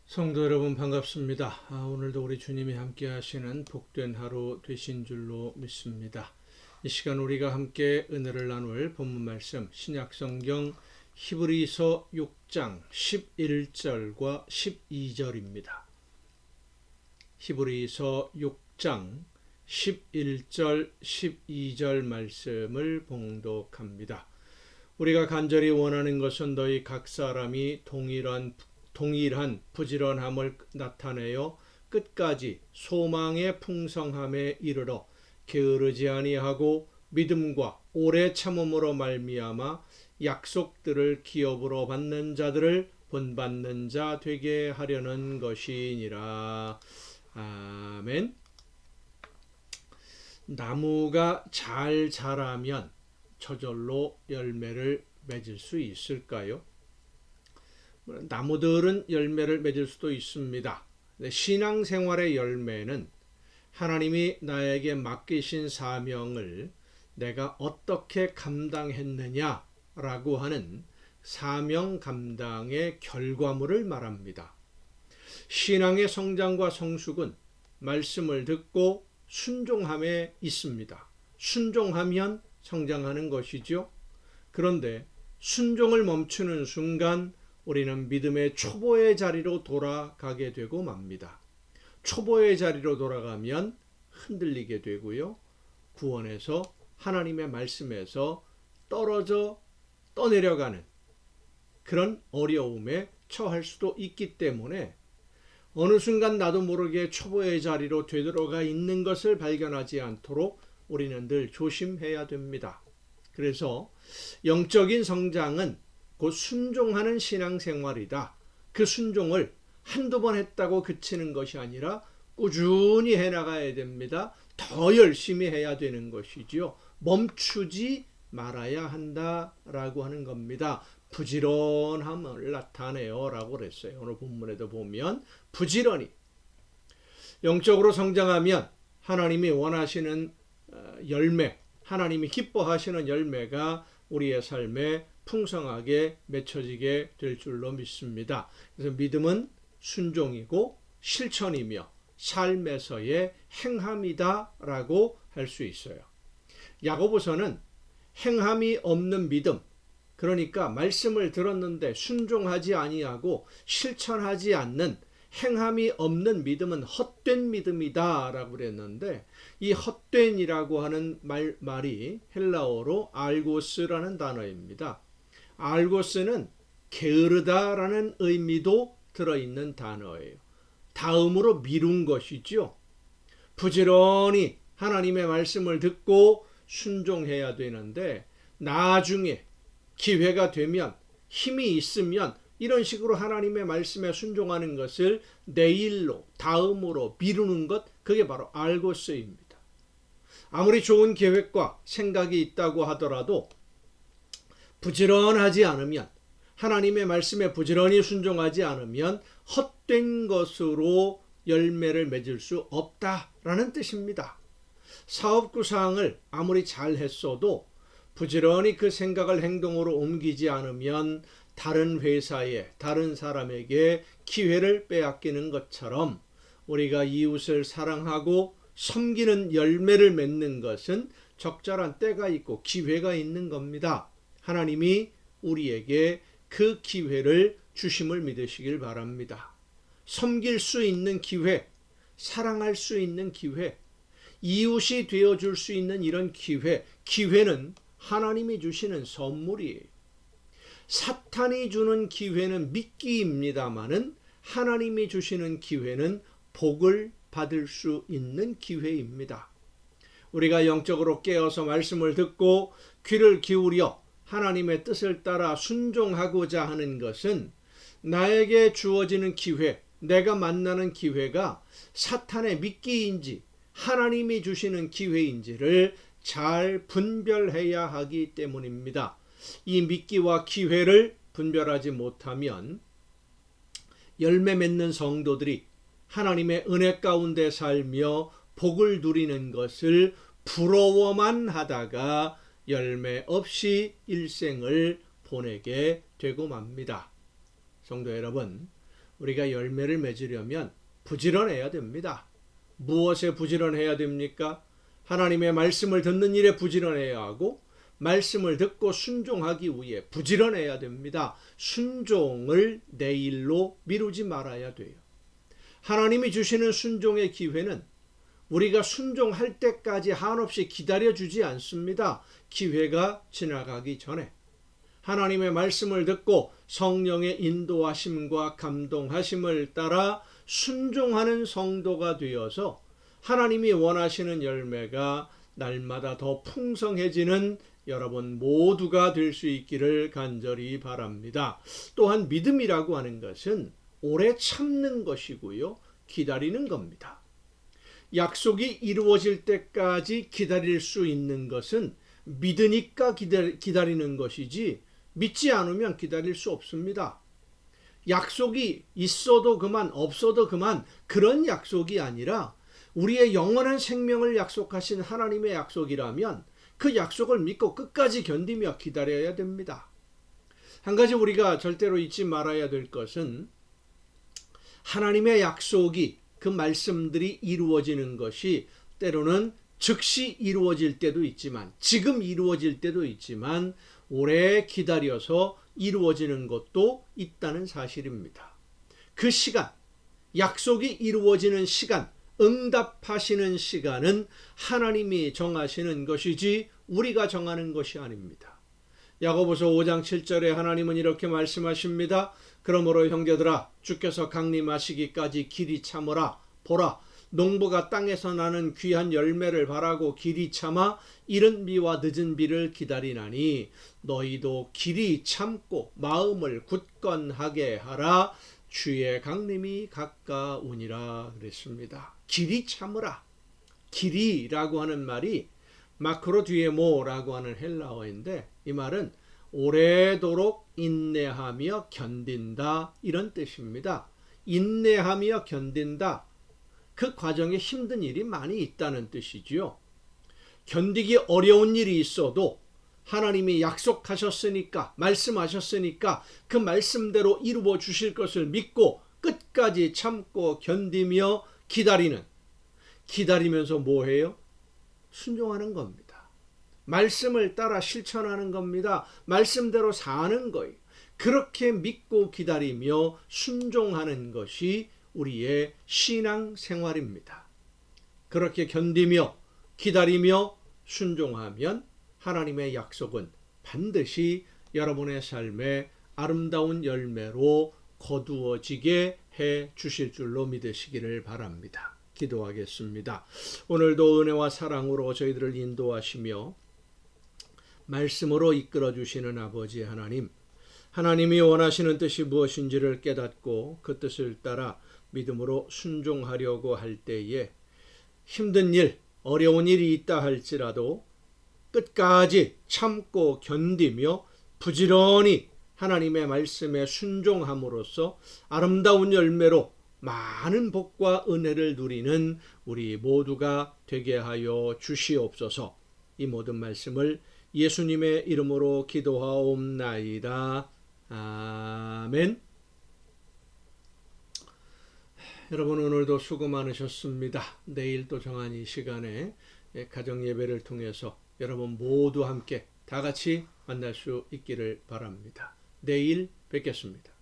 성도 여러분 반갑습니다. 오늘도 우리 주님이 함께 하시는 복된 하루 되신 줄로 믿습니다. 이 시간 우리가 함께 은혜를 나눌 본문 말씀 신약성경 히브리서 6장 11절과 12절입니다. 히브리서 6장 11절 12절 말씀을 봉독합니다. 우리가 간절히 원하는 것은 너희 각 사람이 동일한 부지런함을 나타내어 끝까지 소망의 풍성함에 이르러 게으르지 아니하고 믿음과 오래 참음으로 말미암아 약속들을 기업으로 받는 자들을 본받는 자 되게 하려는 것이니라. 아멘. 나무가 잘 자라면 저절로 열매를 맺을 수 있을까요? 나무들은 열매를 맺을 수도 있습니다. 신앙생활의 열매는 하나님이 나에게 맡기신 사명을 내가 어떻게 감당했느냐라고 하는 사명 감당의 결과물을 말합니다. 신앙의 성장과 성숙은 말씀을 듣고 순종함에 있습니다. 순종하면 성장하는 것이죠. 그런데 순종을 멈추는 순간 우리는 믿음의 초보의 자리로 돌아가게 되고 맙니다. 초보의 자리로 돌아가면 흔들리게 되고요. 구원에서 하나님의 말씀에서 떨어져 떠내려가는 그런 어려움에 처할 수도 있기 때문에 어느 순간 나도 모르게 초보의 자리로 되돌아가 있는 것을 발견하지 않도록 우리는 늘 조심해야 됩니다. 그래서 영적인 성장은 곧 순종하는 신앙생활이다. 그 순종을 한두 번 했다고 그치는 것이 아니라 꾸준히 해나가야 됩니다. 더 열심히 해야 되는 것이지요. 멈추지 말아야 한다라고 하는 겁니다. 부지런함을 나타내요 라고 그랬어요. 오늘 본문에도 보면 부지런히 영적으로 성장하면 하나님이 원하시는 열매, 하나님이 기뻐하시는 열매가 우리의 삶에 풍성하게 맺혀지게 될 줄로 믿습니다. 그래서 믿음은 순종이고 실천이며 삶에서의 행함이다라고 할 수 있어요. 야고보서는 행함이 없는 믿음, 그러니까 말씀을 들었는데 순종하지 아니하고 실천하지 않는 행함이 없는 믿음은 헛된 믿음이다 라고 그랬는데, 이 헛된이라고 하는 말이 헬라어로 알고스라는 단어입니다. 알고스는 게으르다라는 의미도 들어있는 단어예요. 다음으로 미룬 것이죠. 부지런히 하나님의 말씀을 듣고 순종해야 되는데 나중에 기회가 되면 힘이 있으면 이런 식으로 하나님의 말씀에 순종하는 것을 내일로 다음으로 미루는 것, 그게 바로 알고스입니다. 아무리 좋은 계획과 생각이 있다고 하더라도 부지런하지 않으면, 하나님의 말씀에 부지런히 순종하지 않으면 헛된 것으로 열매를 맺을 수 없다라는 뜻입니다. 사업 구상을 아무리 잘 했어도 부지런히 그 생각을 행동으로 옮기지 않으면 다른 회사에, 다른 사람에게 기회를 빼앗기는 것처럼 우리가 이웃을 사랑하고 섬기는 열매를 맺는 것은 적절한 때가 있고 기회가 있는 겁니다. 하나님이 우리에게 그 기회를 주심을 믿으시길 바랍니다. 섬길 수 있는 기회, 사랑할 수 있는 기회, 이웃이 되어줄 수 있는 이런 기회는 하나님이 주시는 선물이에요. 사탄이 주는 기회는 미끼입니다마는 하나님이 주시는 기회는 복을 받을 수 있는 기회입니다. 우리가 영적으로 깨어서 말씀을 듣고 귀를 기울여 하나님의 뜻을 따라 순종하고자 하는 것은 나에게 주어지는 기회, 내가 만나는 기회가 사탄의 미끼인지 하나님이 주시는 기회인지를 잘 분별해야 하기 때문입니다. 이 미끼와 기회를 분별하지 못하면 열매 맺는 성도들이 하나님의 은혜 가운데 살며 복을 누리는 것을 부러워만 하다가 열매 없이 일생을 보내게 되고 맙니다. 성도 여러분, 우리가 열매를 맺으려면 부지런해야 됩니다. 무엇에 부지런해야 됩니까? 하나님의 말씀을 듣는 일에 부지런해야 하고 말씀을 듣고 순종하기 위해 부지런해야 됩니다. 순종을 내일로 미루지 말아야 돼요. 하나님이 주시는 순종의 기회는 우리가 순종할 때까지 한없이 기다려주지 않습니다. 기회가 지나가기 전에 하나님의 말씀을 듣고 성령의 인도하심과 감동하심을 따라 순종하는 성도가 되어서 하나님이 원하시는 열매가 날마다 더 풍성해지는 여러분 모두가 될 수 있기를 간절히 바랍니다. 또한 믿음이라고 하는 것은 오래 참는 것이고요. 기다리는 겁니다. 약속이 이루어질 때까지 기다릴 수 있는 것은 믿으니까 기다리는 것이지 믿지 않으면 기다릴 수 없습니다. 약속이 있어도 그만 없어도 그만 그런 약속이 아니라 우리의 영원한 생명을 약속하신 하나님의 약속이라면 그 약속을 믿고 끝까지 견디며 기다려야 됩니다. 한 가지 우리가 절대로 잊지 말아야 될 것은 하나님의 약속이 그 말씀들이 이루어지는 것이 때로는 즉시 이루어질 때도 있지만 지금 이루어질 때도 있지만 오래 기다려서 이루어지는 것도 있다는 사실입니다. 그 시간, 약속이 이루어지는 시간, 응답하시는 시간은 하나님이 정하시는 것이지 우리가 정하는 것이 아닙니다. 야고보서 5장 7절에 하나님은 이렇게 말씀하십니다. 그러므로 형제들아 주께서 강림하시기까지 길이 참으라. 보라 농부가 땅에서 나는 귀한 열매를 바라고 길이 참아 이른 비와 늦은 비를 기다리나니 너희도 길이 참고 마음을 굳건하게 하라. 주의 강림이 가까우니라 그랬습니다. 길이 참으라. 길이라고 하는 말이 마크로디에모라고 하는 헬라어인데 이 말은 오래도록 인내하며 견딘다 이런 뜻입니다. 인내하며 견딘다. 그 과정에 힘든 일이 많이 있다는 뜻이지요. 견디기 어려운 일이 있어도 하나님이 약속하셨으니까 말씀하셨으니까 그 말씀대로 이루어 주실 것을 믿고 끝까지 참고 견디며 기다리면서 뭐해요? 순종하는 겁니다. 말씀을 따라 실천하는 겁니다. 말씀대로 사는 거예요. 그렇게 믿고 기다리며 순종하는 것이 우리의 신앙 생활입니다. 그렇게 견디며 기다리며 순종하면 하나님의 약속은 반드시 여러분의 삶에 아름다운 열매로 거두어지게 해 주실 줄로 믿으시기를 바랍니다. 기도하겠습니다. 오늘도 은혜와 사랑으로 저희들을 인도하시며 말씀으로 이끌어 주시는 아버지 하나님, 하나님이 원하시는 뜻이 무엇인지를 깨닫고 그 뜻을 따라 믿음으로 순종하려고 할 때에 힘든 일, 어려운 일이 있다 할지라도 끝까지 참고 견디며 부지런히 하나님의 말씀에 순종함으로써 아름다운 열매로 많은 복과 은혜를 누리는 우리 모두가 되게 하여 주시옵소서. 이 모든 말씀을 예수님의 이름으로 기도하옵나이다. 아멘. 여러분 오늘도 수고 많으셨습니다. 내일 또 정한 이 시간에 가정 예배를 통해서 여러분 모두 함께 다 같이 만날 수 있기를 바랍니다. 내일 뵙겠습니다.